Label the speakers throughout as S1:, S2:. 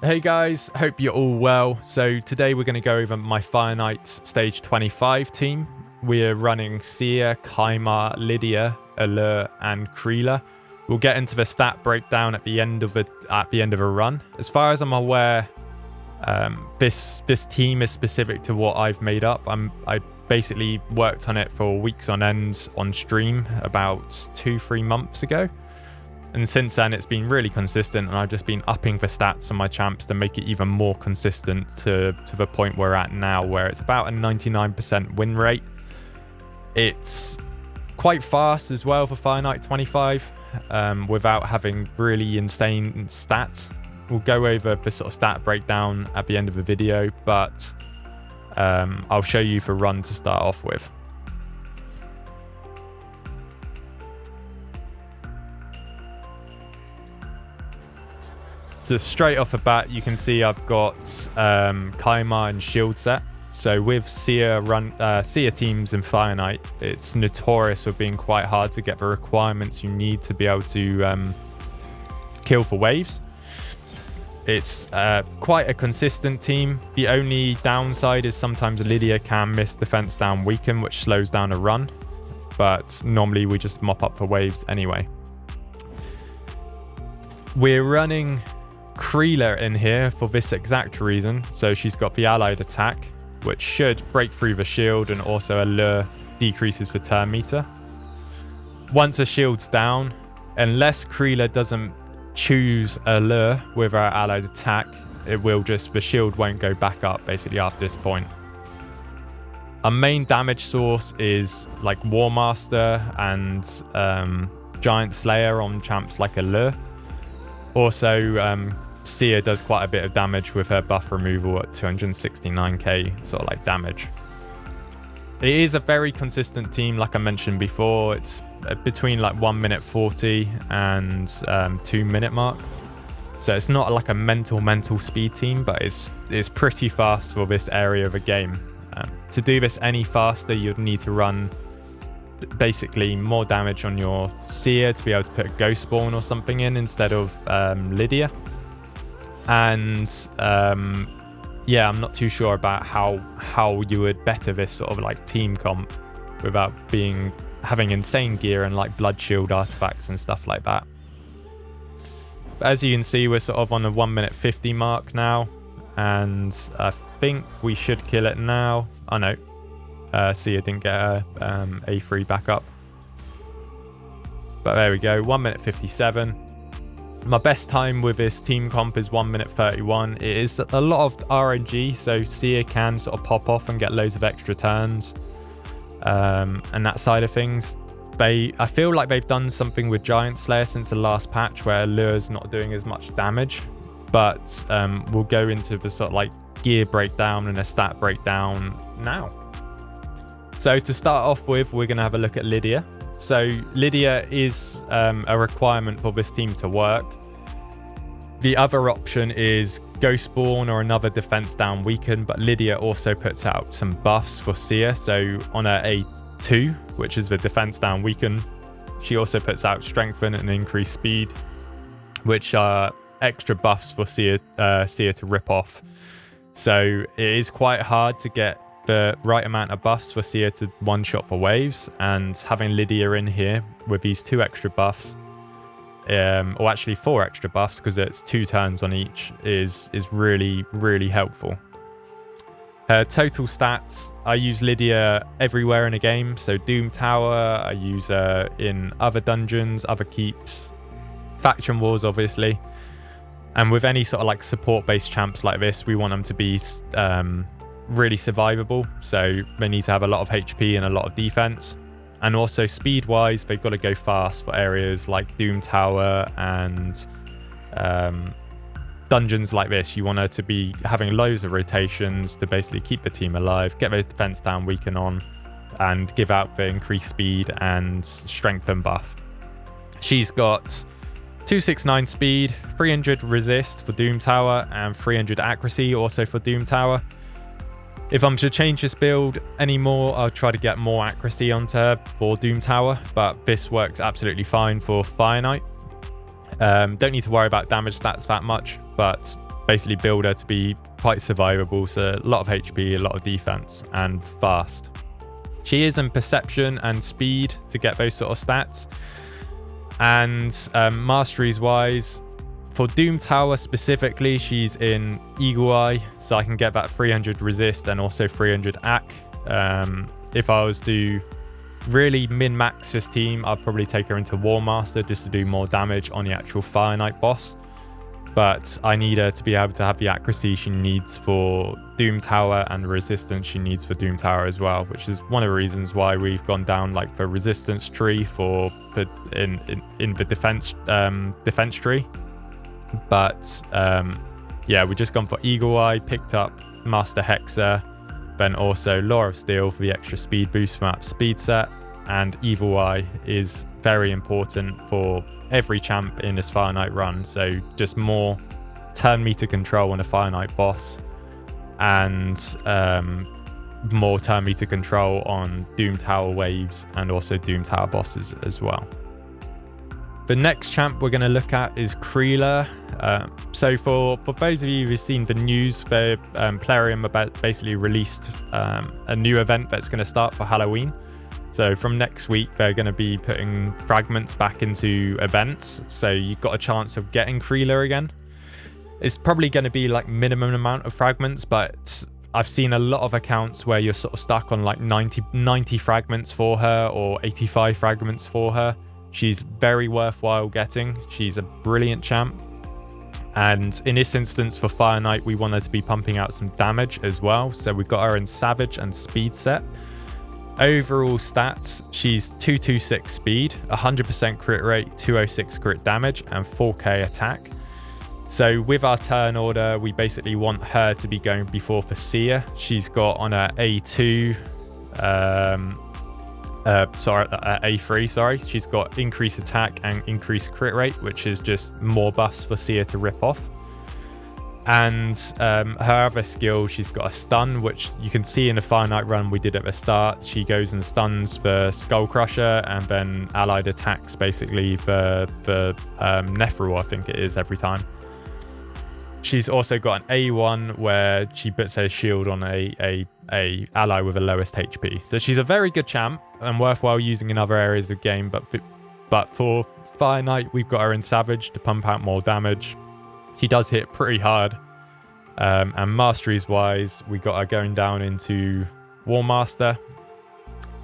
S1: Hey guys, hope you're all well. So today we're going to go over my Fire Knights stage 25 team. We're running Seer, Kymar, Lydia, Alure, and Creeler. We'll get into the stat breakdown at the end of a run. As far as I'm aware, this team is specific to what I've made up. I basically worked on it for weeks on end on stream about 2-3 months ago. And since then, it's been really consistent, and I've just been upping the stats on my champs to make it even more consistent to the point we're at now, where it's about a 99% win rate. It's quite fast as well for Fire Knight 25, without having really insane stats. We'll go over the sort of stat breakdown at the end of the video, but I'll show you the run to start off with. So straight off the bat, you can see I've got Kaimar and shield set. So with Seer teams in Fire Knight, it's notorious for being quite hard to get the requirements you need to be able to kill for waves. It's quite a consistent team. The only downside is sometimes Lydia can miss defense down weaken, which slows down a run. But normally we just mop up for waves anyway. We're running Creeler in here for this exact reason. So she's got the allied attack, which should break through the shield, and also Alure decreases the turn meter. Once a shield's down, unless Creela doesn't choose Alure with our allied attack, the shield won't go back up basically after this point. Our main damage source is like War Master and Giant Slayer on champs like Alure. Also, Seer does quite a bit of damage with her buff removal at 269k sort of like damage. It is a very consistent team, like I mentioned before. It's between like 1 minute 40 and 2 minute mark. So it's not like a mental speed team, but it's pretty fast for this area of a game. To do this any faster, you'd need to run basically more damage on your Seer to be able to put a Ghost Spawn or something in instead of Lydia. And yeah, I'm not too sure about how you would better this sort of like team comp without having insane gear and like blood shield artifacts and stuff like that. But as you can see, we're sort of on the 1 minute 50 mark now, and I think we should kill it now. Oh no, Seer didn't get a A3 back up, but there we go, 1 minute 57. My best time with this team comp is 1 minute 31. It is a lot of RNG, so Seer can sort of pop off and get loads of extra turns, and that side of things. I feel like they've done something with Giant Slayer since the last patch where Alure's not doing as much damage, but we'll go into the sort of like gear breakdown and a stat breakdown now. So to start off with, we're going to have a look at Lydia. So Lydia is a requirement for this team to work. The other option is Ghost Spawn or another defense down weaken, but Lydia also puts out some buffs for Seer. So on her A2, which is the defense down weaken, she also puts out strengthen and increased speed, which are extra buffs for Seer to rip off. So it is quite hard to get the right amount of buffs for Seer to one shot for waves, and having Lydia in here with these 2 extra buffs, or actually 4 extra buffs because it's 2 turns on each, is really, really helpful. Her total stats, I use Lydia everywhere in a game. So Doom Tower, I use her in other dungeons, other keeps, faction wars obviously. And with any sort of like support based champs like this, we want them to be really survivable, so they need to have a lot of HP and a lot of defense. And also speed wise, they've got to go fast for areas like Doom Tower and dungeons like this. You want her to be having loads of rotations to basically keep the team alive, get their defense down weaken on, and give out the increased speed and strength and buff. She's got 269 speed, 300 resist for Doom Tower, and 300 accuracy also for Doom Tower. If I'm to change this build anymore, I'll try to get more accuracy onto her for Doom Tower, but this works absolutely fine for Fire Knight. Don't need to worry about damage stats that much, but basically build her to be quite survivable, so a lot of HP, a lot of defense, and fast. She is in perception and speed to get those sort of stats. And masteries wise, for Doom Tower specifically, she's in Eagle Eye, so I can get that 300 resist and also 300 AC. If I was to really min-max this team, I'd probably take her into War Master just to do more damage on the actual Fire Knight boss. But I need her to be able to have the accuracy she needs for Doom Tower and resistance she needs for Doom Tower as well, which is one of the reasons why we've gone down like the resistance tree in the defense tree. But yeah, we just gone for Eagle Eye, picked up Master Hexer, then also Law of Steel for the extra speed boost from that speed set, and Evil Eye is very important for every champ in this Fire Knight run, so just more turn meter control on a Fire Knight boss, and more turn meter control on Doom Tower waves and also Doom Tower bosses as well. The next champ we're going to look at is Creeler. So for those of you who've seen the news, Plarium about basically released a new event that's going to start for Halloween. So from next week, they're going to be putting fragments back into events. So you've got a chance of getting Creeler again. It's probably going to be like minimum amount of fragments, but I've seen a lot of accounts where you're sort of stuck on like 90 fragments for her or 85 fragments for her. She's very worthwhile getting. She's a brilliant champ. And in this instance for Fire Knight, we want her to be pumping out some damage as well. So we've got her in Savage and Speed set. Overall stats, she's 226 speed, 100% crit rate, 206 crit damage, and 4k attack. So with our turn order, we basically want her to be going before for Seer. She's got on her A2, A3, she's got increased attack and increased crit rate, which is just more buffs for Seer to rip off. And her other skill, she's got a stun, which you can see in the Fire Knight run we did at the start. She goes and stuns for Skull Crusher and then allied attacks basically for Nephril, I think it is, every time. She's also got an A1 where she puts a shield on a ally with the lowest HP. So she's a very good champ and worthwhile using in other areas of the game. But for Fire Knight, we've got her in Savage to pump out more damage. She does hit pretty hard. And masteries wise, we got her going down into War Master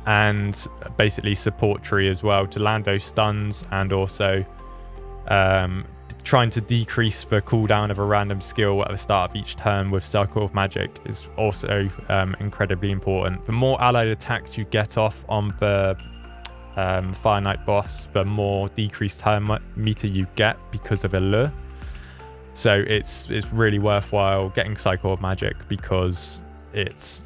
S1: and basically support tree as well to land those stuns, and also trying to decrease the cooldown of a random skill at the start of each turn with Circle of Magic is also incredibly important. The more allied attacks you get off on the Fire Knight boss, the more decreased turn meter you get because of Allure. So it's really worthwhile getting Cycle of Magic because it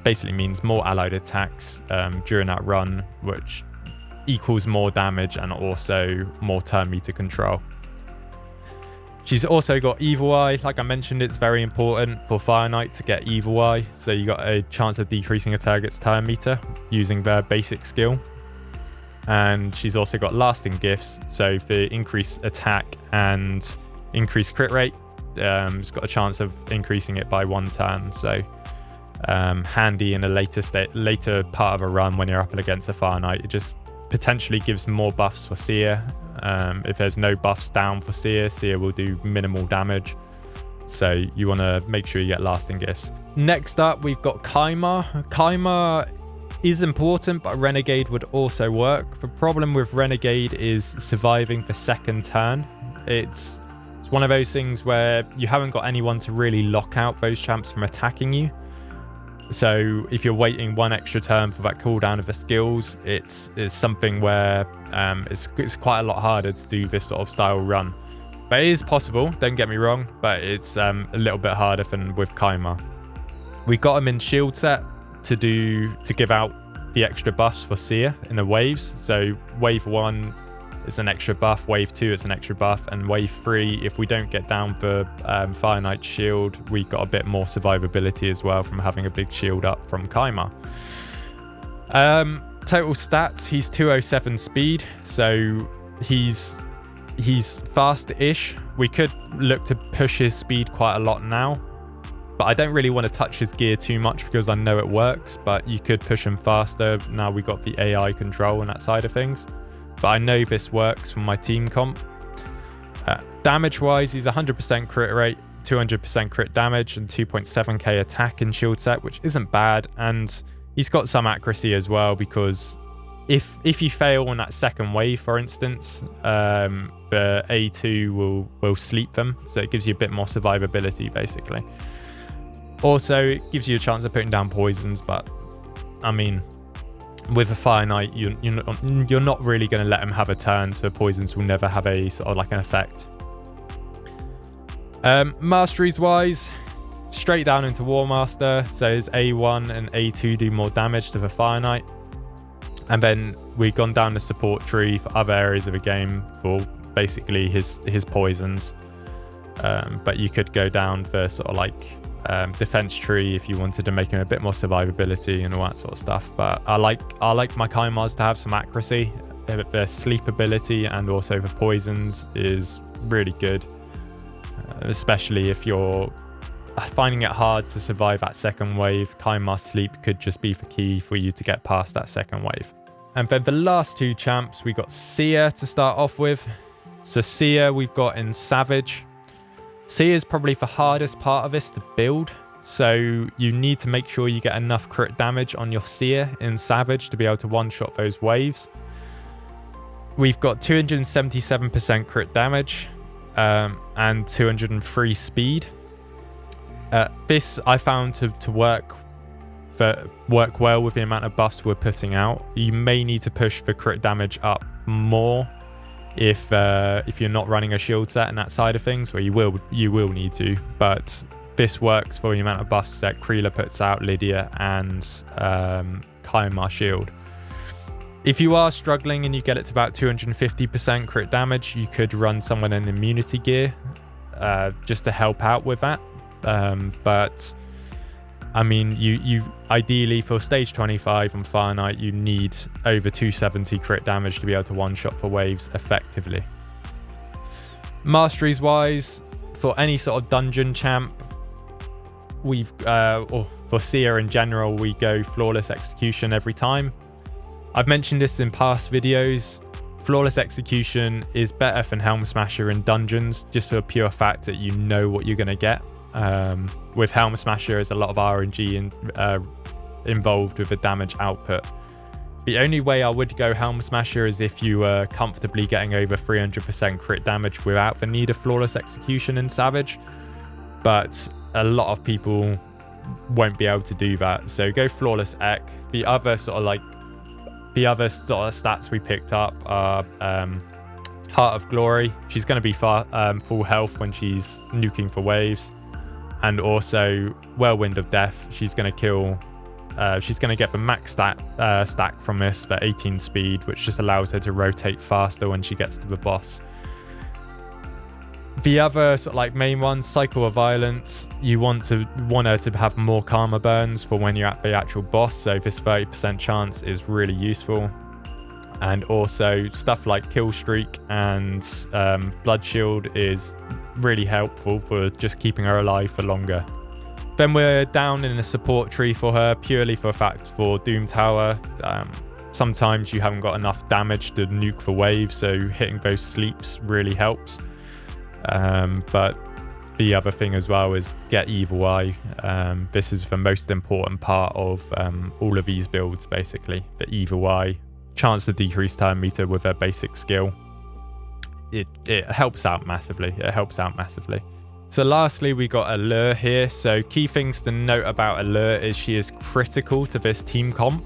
S1: basically means more allied attacks during that run, which equals more damage and also more turn meter control. She's also got Evil Eye. Like I mentioned, it's very important for Fire Knight to get Evil Eye. So you got a chance of decreasing a target's turn meter using their basic skill. And she's also got Lasting Gifts. So for increased attack and increased crit rate, it's got a chance of increasing it by 1 turn. So handy in a later part of a run when you're up against a Fire Knight. It just potentially gives more buffs for Seer. If there's no buffs down for Seer, Seer will do minimal damage. So you want to make sure you get Lasting Gifts. Next up, we've got Kymar. Kymar is important, but Renegade would also work. The problem with Renegade is surviving the second turn. It's one of those things where you haven't got anyone to really lock out those champs from attacking you. So if you're waiting 1 extra turn for that cooldown of the skills, it's something where it's quite a lot harder to do this sort of style run. But it is possible, don't get me wrong, but it's a little bit harder than with Kaimar. We got him in shield set to give out the extra buffs for Seer in the waves. So wave 1 is an extra buff, wave 2 is an extra buff, and wave 3, if we don't get down for Fire Knight shield, we got a bit more survivability as well from having a big shield up from Kaimar. Total stats, he's 207 speed, so he's He's fast-ish. We could look to push his speed quite a lot now, but I don't really want to touch his gear too much because I know it works, but you could push him faster. Now we got the AI control and that side of things, but I know this works for my team comp. Damage-wise, he's 100% crit rate, 200% crit damage, and 2.7k attack in shield set, which isn't bad, and he's got some accuracy as well because if you fail on that second wave, for instance, the A2 will sleep them, so it gives you a bit more survivability basically. Also, it gives you a chance of putting down poisons, but I mean, with a Fire Knight, you're not really going to let him have a turn, so poisons will never have a sort of like an effect. Masteries wise, straight down into War Master, so his A1 and A2 do more damage to the Fire Knight. And then we've gone down the support tree for other areas of the game for basically his poisons. But you could go down the sort of like defense tree if you wanted to make him a bit more survivability and all that sort of stuff. But I like my Kaimars to have some accuracy. Their sleep ability and also the poisons is really good, especially if you're finding it hard to survive that second wave. Kymar sleep could just be the key for you to get past that second wave. And then the last two champs, we got Seer to start off with. So Seer we've got in Savage. Seer is probably the hardest part of this to build, so you need to make sure you get enough crit damage on your Seer in Savage to be able to one-shot those waves. We've got 277% crit damage and 203 speed. This I found to work well with the amount of buffs we're putting out. You may need to push the crit damage up more if you're not running a shield set and that side of things, where you will need to. But this works for the amount of buffs that Creela puts out, Lydia and Kaimar shield. If you are struggling and you get it to about 250% crit damage, you could run someone in immunity gear just to help out with that. But I mean, you ideally for stage 25 on Fire Knight, you need over 270 crit damage to be able to one-shot for waves effectively. Masteries wise, for any sort of dungeon champ, we've or for Seer in general, we go Flawless Execution every time. I've mentioned this in past videos. Flawless Execution is better than Helm Smasher in dungeons, just for the pure fact that you know what you're going to get. With Helm Smasher, there's a lot of RNG involved with the damage output. The only way I would go Helm Smasher is if you were comfortably getting over 300% crit damage without the need of Flawless Execution in Savage. But a lot of people won't be able to do that, so go Flawless Ec. The other sort of stats we picked up are Heart of Glory. She's going to be full health when she's nuking for waves. And also Whirlwind of Death. She's going to kill. She's going to get the max stack from this for 18 speed, which just allows her to rotate faster when she gets to the boss. The other sort of like main ones, Cycle of Violence. You want her to have more karma burns for when you're at the actual boss. So this 30% chance is really useful. And also stuff like Kill Streak and Blood Shield is really helpful for just keeping her alive for longer. Then we're down in a support tree for her, purely for a fact for Doom Tower. Sometimes you haven't got enough damage to nuke for waves, so hitting those sleeps really helps. But the other thing as well is get Evil Eye. This is the most important part of all of these builds, basically. The Evil Eye, chance to decrease turn meter with a basic skill. It helps out massively. So lastly, we got Alure here. So key things to note about Alure is she is critical to this team comp.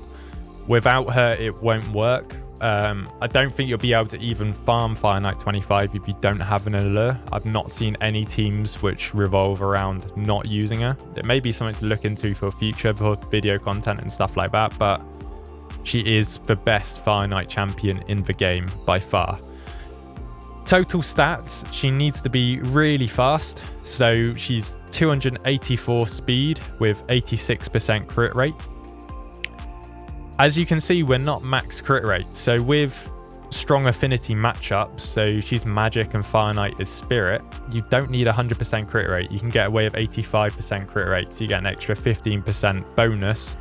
S1: Without her, it won't work. I don't think you'll be able to even farm Fire Knight 25 if you don't have an Alure. I've not seen any teams which revolve around not using her. It may be something to look into for future for video content and stuff like that, but she is the best Fire Knight champion in the game by far. Total stats, she needs to be really fast. So she's 284 speed with 86% crit rate. As you can see, we're not max crit rate. So with strong affinity matchups, so she's magic and Fire Knight is spirit, you don't need 100% crit rate. You can get away with 85% crit rate, so you get an extra 15% bonus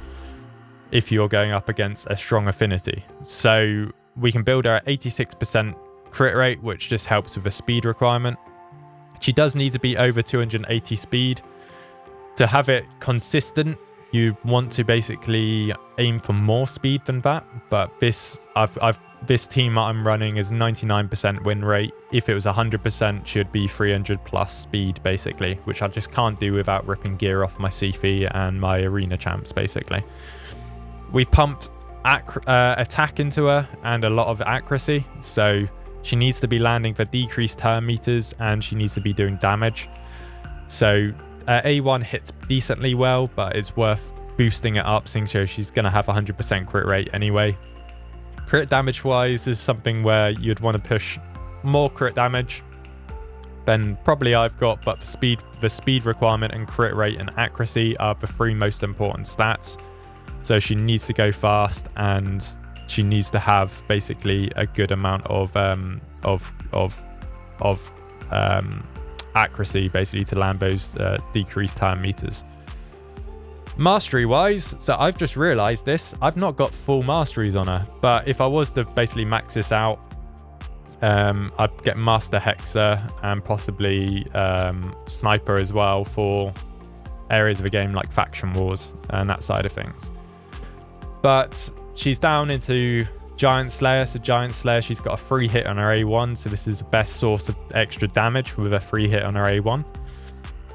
S1: if you're going up against a strong affinity. So we can build her at 86% crit rate, which just helps with a speed requirement. She does need to be over 280 speed. To have it consistent, you want to basically aim for more speed than that, but this team I'm running is 99% win rate. If it was 100%, should be 300 plus speed basically, which I just can't do without ripping gear off my Sifi and my arena champs basically. We pumped attack into her and a lot of accuracy, so she needs to be landing for decreased turn meters and she needs to be doing damage. So A1 hits decently well, but it's worth boosting it up, seeing so she's going to have 100% crit rate anyway. Crit damage wise is something where you'd want to push more crit damage than probably I've got, but the speed requirement and crit rate and accuracy are the three most important stats. So she needs to go fast and she needs to have basically a good amount of accuracy basically to land those decreased turn meters. Mastery wise, so I've just realized this, I've not got full masteries on her, but if I was to basically max this out, I'd get Master Hexer and possibly Sniper as well for areas of the game like Faction Wars and that side of things. But she's down into Giant Slayer, so Giant Slayer, she's got a free hit on her A1, so this is the best source of extra damage with a free hit on her A1.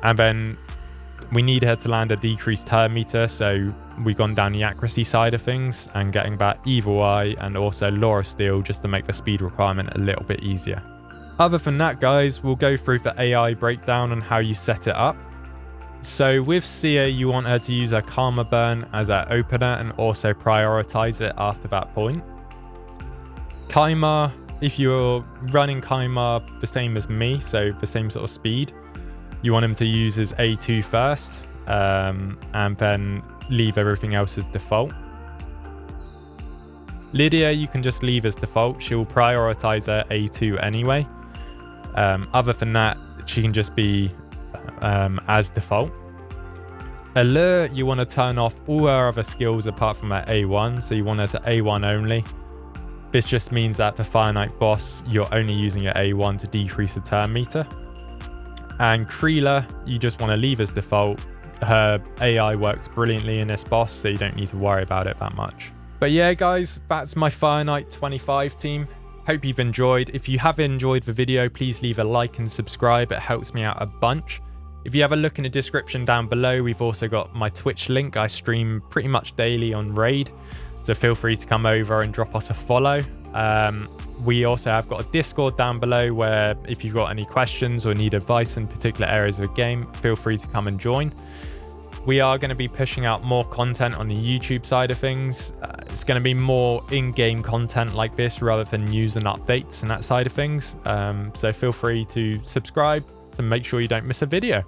S1: And then we need her to land a decreased turn meter, so we've gone down the accuracy side of things and getting back Evil Eye and also Law of Steel just to make the speed requirement a little bit easier. Other than that, guys, we'll go through the AI breakdown on how you set it up. So with Seer, you want her to use her Karma Burn as her opener and also prioritize it after that point. Kaimar, if you're running Kaimar the same as me, so the same sort of speed, you want him to use his A2 first, and then leave everything else as default. Lydia, you can just leave as default. She'll prioritize her A2 anyway. Other than that, she can just be as default. Alure, you want to turn off all her other skills apart from her A1, so you want her to A1 only. This just means that the Fire Knight boss, you're only using your A1 to decrease the turn meter. And Creela, you just want to leave as default. Her AI works brilliantly in this boss, so you don't need to worry about it that much. But yeah, guys, that's my Fire Knight 25 team. Hope you've enjoyed. If you have enjoyed the video, please leave a like and subscribe. It helps me out a bunch. If you have a look in the description down below, we've also got my Twitch link. I stream pretty much daily on Raid, so feel free to come over and drop us a follow. We also have got a Discord down below where if you've got any questions or need advice in particular areas of the game, feel free to come and join. We are going to be pushing out more content on the YouTube side of things. It's going to be more in-game content like this rather than news and updates and that side of things. So feel free to subscribe to make sure you don't miss a video.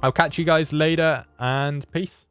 S1: I'll catch you guys later and peace.